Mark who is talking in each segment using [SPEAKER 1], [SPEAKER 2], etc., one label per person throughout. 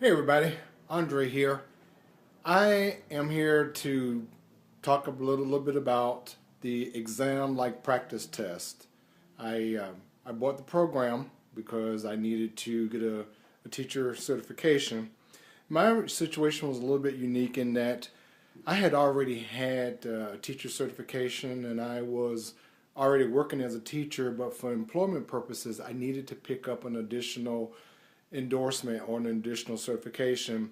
[SPEAKER 1] Hey everybody, Andre here. I am here to talk a little bit about the exam-like practice test. I bought the program because I needed to get a teacher certification. My situation was a little bit unique in that I had already had a teacher certification and I was already working as a teacher, but for employment purposes, I needed to pick up an additional endorsement or an additional certification.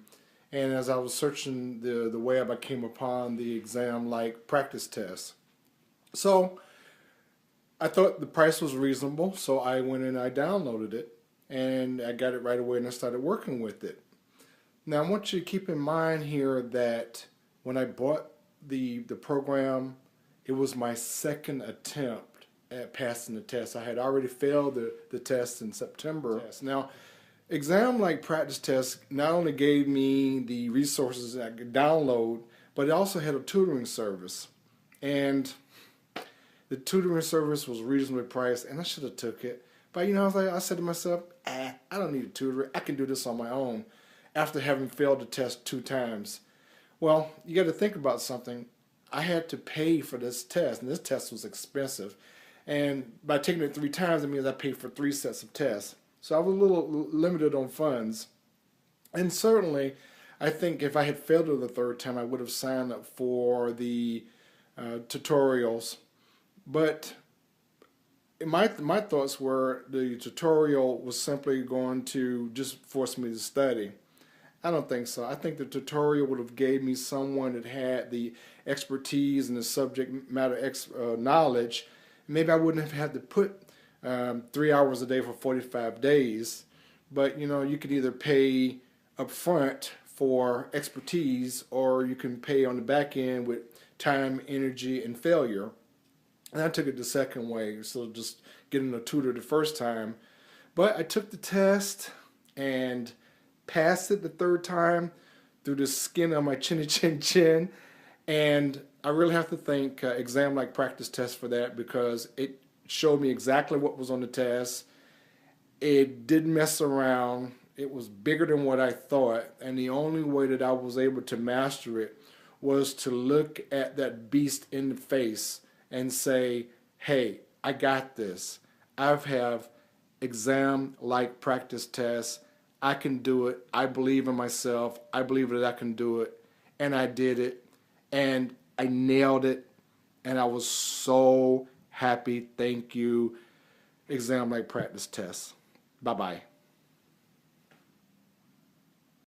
[SPEAKER 1] And as I was searching the web, I came upon the exam-like practice test. So I thought the price was reasonable, so I went and I downloaded it and I got it right away and I started working with it. Now I want you to keep in mind here that when I bought the program, it was my second attempt at passing the test. I had already failed the test in September. Now, exam-like practice test not only gave me the resources that I could download, but it also had a tutoring service. And the tutoring service was reasonably priced, and I should have took it. But I said to myself, I don't need a tutor. I can do this on my own after having failed the test 2 times. Well, you got to think about something. I had to pay for this test, and this test was expensive. And by taking it 3 times, it means I paid for 3 sets of tests. So I was a little limited on funds. And certainly, I think if I had failed it the 3rd time, I would have signed up for the tutorials. But my thoughts were the tutorial was simply going to just force me to study. I don't think so. I think the tutorial would have gave me someone that had the expertise and the subject matter knowledge. Maybe I wouldn't have had to put 3 hours a day for 45 days. But you could either pay up front for expertise or you can pay on the back end with time, energy, and failure. And I took it the second way, so just getting a tutor the first time. But I took the test and passed it the 3rd time through the skin of my chinny chin chin. And I really have to thank exam-like practice test for that, because it showed me exactly what was on the test. It didn't mess around. It was bigger than what I thought. And the only way that I was able to master it was to look at that beast in the face and say, hey, I got this. I have exam-like practice tests. I can do it. I believe in myself. I believe that I can do it. And I did it. And I nailed it. And I was so happy. Thank you. Exam-like practice tests. Bye-bye.